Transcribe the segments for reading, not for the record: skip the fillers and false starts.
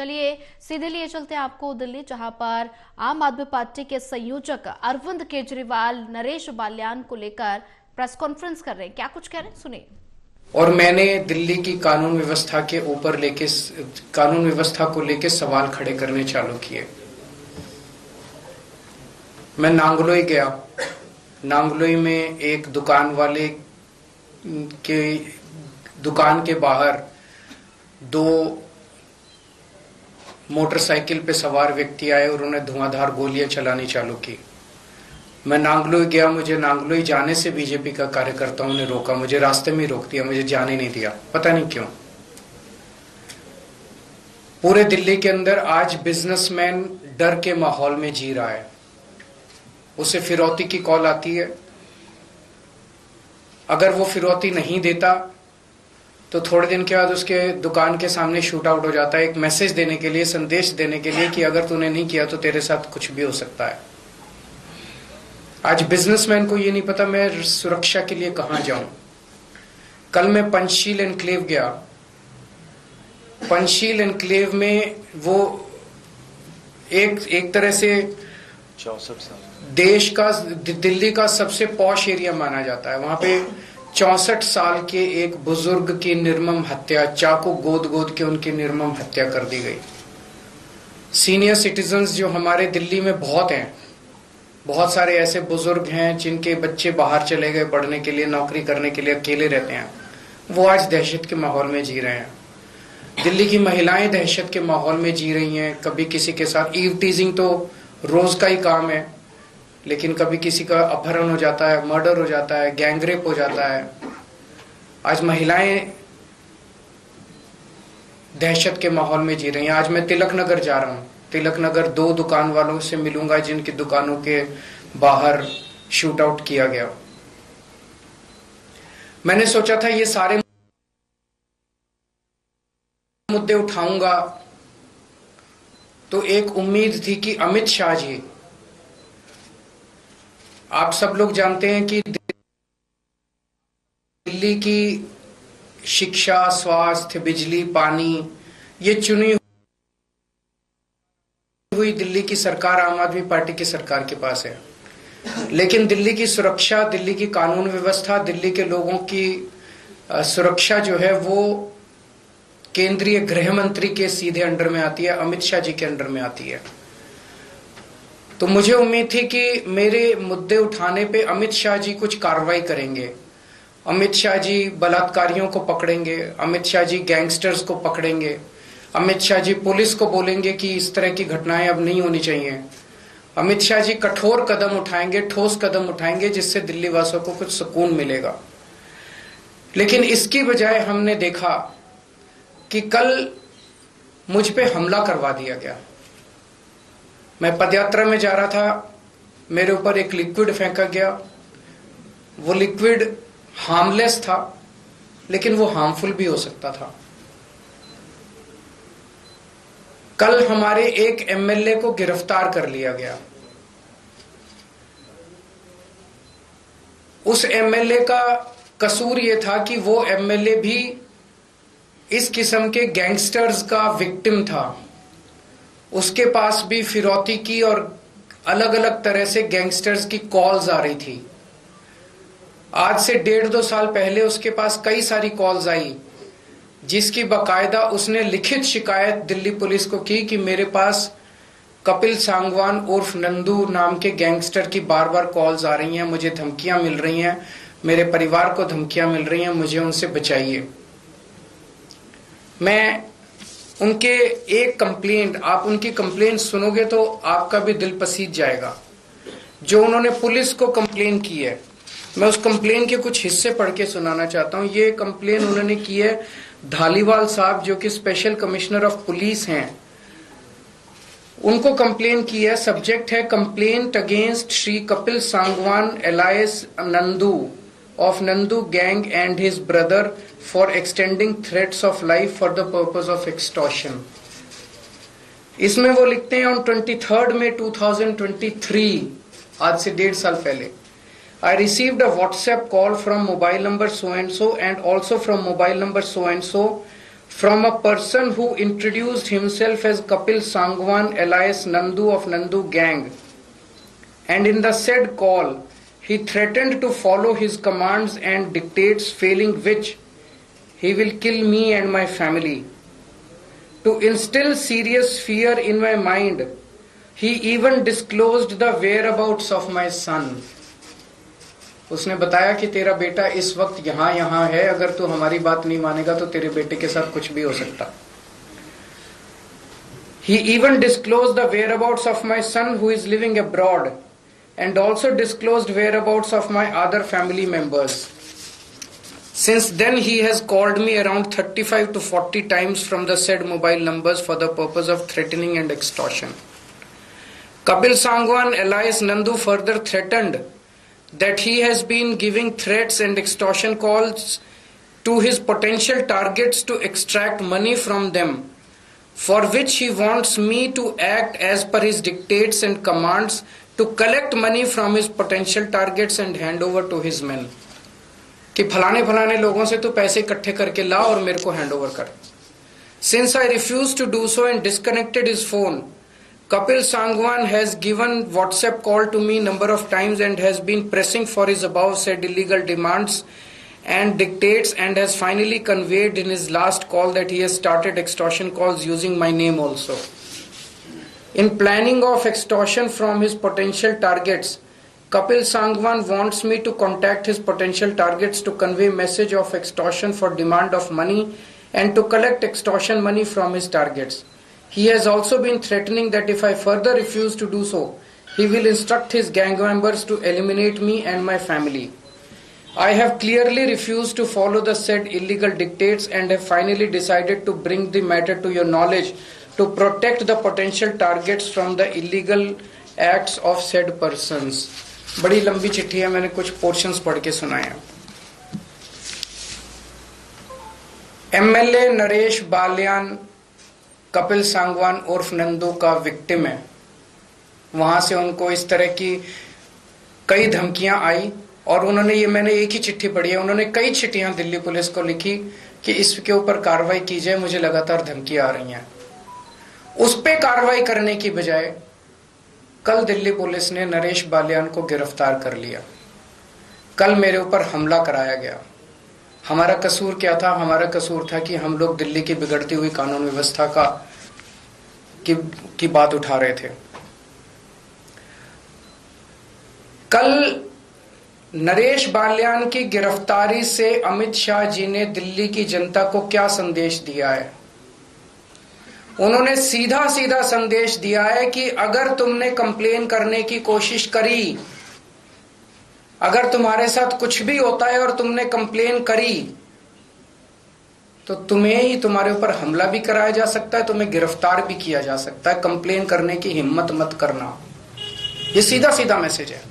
चलिए सीधे लिए चलते हैं आपको दिल्ली, जहां पर आम आदमी पार्टी के संयोजक अरविंद केजरीवाल नरेश बाल्यान को लेकर प्रेस कॉन्फ्रेंस कर रहे हैं। क्या कुछ कह रहे हैं, सुनिए। और मैंने दिल्ली की कानून व्यवस्था के ऊपर कानून व्यवस्था को लेके सवाल खड़े करने चालू किए। मैं नांगलोई गया। नांगलोई में एक दुकान वाले के दुकान के बाहर दो मोटरसाइकिल पे सवार व्यक्ति आए और उन्हें धुआंधार गोलियां चलानी चालू की। मैं नांगलोई गया। मुझे नांगलोई जाने से बीजेपी का कार्यकर्ताओं ने रोका, मुझे रास्ते में रोक दिया, मुझे जाने नहीं दिया, पता नहीं क्यों। पूरे दिल्ली के अंदर आज बिजनेसमैन डर के माहौल में जी रहा है। उसे फिरौती की कॉल आती है, अगर वो फिरौती नहीं देता तो थोड़े दिन के बाद उसके दुकान के सामने शूट आउट हो जाता है, एक मैसेज देने के लिए, संदेश देने के लिए कि अगर तूने नहीं किया तो तेरे साथ कुछ भी हो सकता है। आज बिजनेसमैन को ये नहीं पता मैं सुरक्षा के लिए कहां जाऊं। कल मैं पंचशील एनक्लेव गया। पंचशील एनक्लेव में वो एक तरह से 64 साल देश का, दिल्ली का सबसे पॉश एरिया माना जाता है। वहां पे 64 साल के एक बुजुर्ग की निर्मम हत्या, चाकू गोद के उनकी निर्मम हत्या कर दी गई। सीनियर सिटीजन्स जो हमारे दिल्ली में बहुत हैं, बहुत सारे ऐसे बुजुर्ग हैं जिनके बच्चे बाहर चले गए पढ़ने के लिए, नौकरी करने के लिए, अकेले रहते हैं, वो आज दहशत के माहौल में जी रहे हैं। दिल्ली की महिलाएं दहशत के माहौल में जी रही हैं। कभी किसी के साथ ईव टीजिंग तो रोज का ही काम है, लेकिन कभी किसी का अपहरण हो जाता है, मर्डर हो जाता है, गैंगरेप हो जाता है। आज महिलाएं दहशत के माहौल में जी रही हैं। आज मैं तिलक नगर जा रहा हूं। तिलक नगर 2 दुकान वालों से मिलूंगा जिनकी दुकानों के बाहर शूट आउट किया गया। मैंने सोचा था ये सारे मुद्दे उठाऊंगा तो एक उम्मीद थी कि अमित शाह जी, आप सब लोग जानते हैं कि दिल्ली की शिक्षा, स्वास्थ्य, बिजली, पानी, ये चुनी हुई दिल्ली की सरकार आम आदमी पार्टी की सरकार के पास है। लेकिन दिल्ली की सुरक्षा, दिल्ली की कानून व्यवस्था, दिल्ली के लोगों की सुरक्षा जो है वो केंद्रीय गृह मंत्री के सीधे अंडर में आती है, अमित शाह जी के अंडर में आती है। तो मुझे उम्मीद थी कि मेरे मुद्दे उठाने पे अमित शाह जी कुछ कार्रवाई करेंगे। अमित शाह जी बलात्कारियों को पकड़ेंगे, अमित शाह जी गैंगस्टर्स को पकड़ेंगे, अमित शाह जी पुलिस को बोलेंगे कि इस तरह की घटनाएं अब नहीं होनी चाहिए। अमित शाह जी कठोर कदम उठाएंगे, ठोस कदम उठाएंगे, जिससे दिल्ली वासियों को कुछ सुकून मिलेगा। लेकिन इसकी बजाय हमने देखा कि कल मुझ पे हमला करवा दिया गया। मैं पदयात्रा में जा रहा था, मेरे ऊपर एक लिक्विड फेंका गया। वो लिक्विड हार्मलेस था, लेकिन वो हार्मफुल भी हो सकता था। कल हमारे एक एमएलए को गिरफ्तार कर लिया गया। उस एमएलए का कसूर ये था कि वो एमएलए भी इस किस्म के गैंगस्टर्स का विक्टिम था। उसके पास भी फिरौती की और अलग अलग तरह से गैंगस्टर्स की कॉल्स आ रही थी। आज से 1.5-2 साल पहले उसके पास कई सारी कॉल्स आई, जिसकी बाकायदा उसने लिखित शिकायत दिल्ली पुलिस को की कि मेरे पास कपिल सांगवान उर्फ नंदू नाम के गैंगस्टर की बार बार कॉल्स आ रही हैं, मुझे धमकियां मिल रही हैं, मेरे परिवार को धमकियां मिल रही हैं, मुझे उनसे बचाइए। मैं उनके एक कंप्लेंट, आप उनकी कंप्लेंट सुनोगे तो आपका भी दिल पसीज जाएगा। जो उन्होंने पुलिस को कंप्लेन की है, मैं उस कंप्लेन के कुछ हिस्से पढ़ के सुनाना चाहता हूं। ये कंप्लेन उन्होंने की है धालीवाल साहब, जो कि स्पेशल कमिश्नर ऑफ पुलिस हैं, उनको कंप्लेन की है। सब्जेक्ट है complaint against Shri Kapil Sangwan alliance Nandu of Nandu gang and his brother for extending threats of life for the purpose of extortion। इसमें वो लिखते हैं on 23rd May 2023, आज से 1.5 साल पहले, I received a WhatsApp call from mobile number so and so and also from mobile number so and so from a person who introduced himself as Kapil Sangwan alias Nandu of Nandu Gang, and in the said call he threatened to follow his commands and dictates, failing which he will kill me and my family. To instill serious fear in my mind, he even disclosed the whereabouts of my son. उसने बताया कि तेरा बेटा इस वक्त यहाँ है, अगर तू हमारी बात नहीं मानेगा तो तेरे बेटे के साथ कुछ भी हो सकता. He even disclosed the whereabouts of my son who is living abroad, and also disclosed whereabouts of my other family members. Since then he has called me around 35 to 40 times from the said mobile numbers for the purpose of threatening and extortion. Kapil Sangwan alias Nandu further threatened that he has been giving threats and extortion calls to his potential targets to extract money from them, for which he wants me to act as per his dictates and commands to collect money from his potential targets and hand over to his men. कि फलाने फलाने लोगों से तो पैसे इकट्ठे करके ला और मेरे को हैंड ओवर कर. Since I refused to do so and disconnected his phone, Kapil Sangwan has given WhatsApp call to me number of times and has been pressing for his above said illegal demands and dictates, and has finally conveyed in his last call that he has started extortion calls using my name also. In planning of extortion from his potential targets, Kapil Sangwan wants me to contact his potential targets to convey message of extortion for demand of money and to collect extortion money from his targets. He has also been threatening that if I further refuse to do so, he will instruct his gang members to eliminate me and my family. I have clearly refused to follow the said illegal dictates and have finally decided to bring the matter to your knowledge to protect the potential targets from the illegal acts of said persons. बड़ी लंबी चिट्ठी है, मैंने कुछ portions पढ़ के सुनाया. MLA Naresh Balyan Kapil Sangwan उर्फ नंदू का विक्टिम है. वहां से उनको इस तरह की कई धमकियां आई और उन्होंने ये, मैंने एक ही चिट्ठी पढ़ी है, उन्होंने कई चिट्ठियां दिल्ली पुलिस को लिखी कि इसके ऊपर कार्रवाई की जाए, मुझे लगातार धमकियां आ रही हैं. उस पे कार्रवाई करने की बजाय कल दिल्ली पुलिस ने नरेश बाल्यान को गिरफ्तार कर लिया. कल मेरे ऊपर हमला कराया गया. हमारा कसूर क्या था? हमारा कसूर था कि हम लोग दिल्ली की बिगड़ती हुई कानून व्यवस्था की बात उठा रहे थे. कल नरेश बाल्यान की गिरफ्तारी से अमित शाह जी ने दिल्ली की जनता को क्या संदेश दिया है? उन्होंने सीधा सीधा संदेश दिया है कि अगर तुमने कंप्लेन करने की कोशिश करी, अगर तुम्हारे साथ कुछ भी होता है और तुमने कंप्लेन करी, तो तुम्हें ही, तुम्हारे ऊपर हमला भी कराया जा सकता है, तुम्हें गिरफ्तार भी किया जा सकता है. कंप्लेन करने की हिम्मत मत करना. ये सीधा सीधा मैसेज है.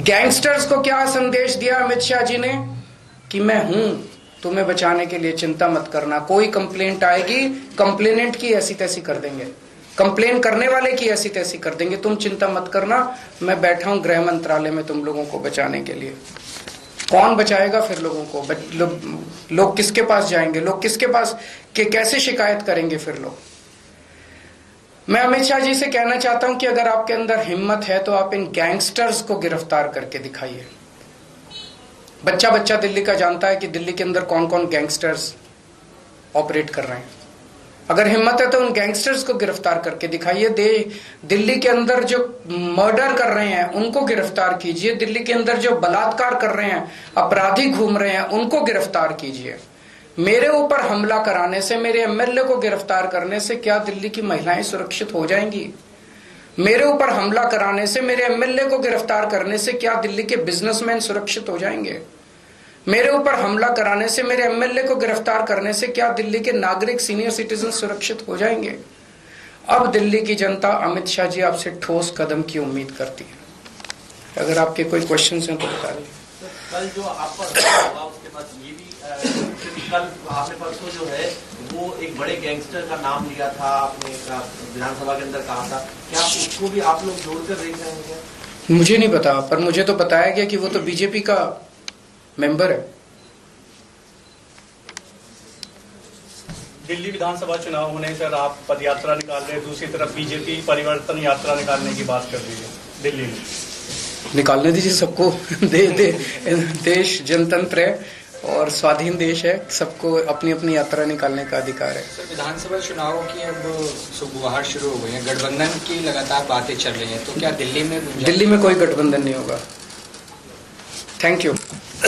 गैंगस्टर्स को क्या संदेश दिया अमित शाह जी ने? कि मैं हूं तुम्हें बचाने के लिए, चिंता मत करना. कोई कंप्लेंट आएगी, कंप्लेनेंट की ऐसी तैसी कर देंगे, कंप्लेन करने वाले की ऐसी तैसी कर देंगे. तुम चिंता मत करना, मैं बैठा हूं गृह मंत्रालय में तुम लोगों को बचाने के लिए. कौन बचाएगा फिर लोगों को? लोग किसके पास जाएंगे? लोग किसके पास कैसे शिकायत करेंगे फिर लोग? मैं अमित शाह जी से कहना चाहता हूं कि अगर आपके अंदर हिम्मत है तो आप इन गैंगस्टर्स को गिरफ्तार करके दिखाइए. बच्चा बच्चा दिल्ली का जानता है कि दिल्ली के अंदर कौन कौन गैंगस्टर्स ऑपरेट कर रहे हैं. अगर हिम्मत है तो उन गैंगस्टर्स को गिरफ्तार करके दिखाइए. दिल्ली के अंदर जो मर्डर कर रहे हैं उनको गिरफ्तार कीजिए. दिल्ली के अंदर जो बलात्कार कर रहे हैं, अपराधी घूम रहे हैं, उनको गिरफ्तार कीजिए. मेरे ऊपर हमला कराने से, मेरे एमएलए को गिरफ्तार करने से क्या दिल्ली की महिलाएं सुरक्षित हो जाएंगी? मेरे ऊपर हमला कराने से, मेरे एमएलए को गिरफ्तार करने से क्या दिल्ली के बिजनेसमैन सुरक्षित हो जाएंगे? मेरे ऊपर हमला कराने से, मेरे एमएलए को गिरफ्तार करने से क्या दिल्ली के नागरिक, सीनियर सिटीजन सुरक्षित हो जाएंगे? अब दिल्ली की जनता अमित शाह जी आपसे ठोस कदम की उम्मीद करती है. अगर आपके कोई क्वेश्चन हैं तो बता दीजिए. कल जो आपका होगा उसके बाद ये भी कल आपने परसों जो है वो एक बड़े गैंगस्टर का नाम लिया था, आपने विधानसभा के अंदर कहा था, क्या उसको भी आप लोग जोड़कर देख रहे हैं क्या? मुझे नहीं पता, पर मुझे तो बताया गया कि वो तो बीजेपी का मेंबर है. दिल्ली विधानसभा चुनाव होने सर आप पदयात्रा निकाल रहे हैं, दूसरी तरफ बीजेपी परिवर्तन यात्रा निकालने की बात कर रही है दिल्ली में। निकालने दीजिए सबको। देश जनतंत्र है और स्वाधीन देश है, सबको अपनी अपनी यात्रा निकालने का अधिकार है। सर, विधानसभा चुनावों की अब सुगबुगाहट शुरू हो गई है, गठबंधन की लगातार बातें चल रही हैं, तो क्या दिल्ली में कोई गठबंधन नहीं होगा। Thank you.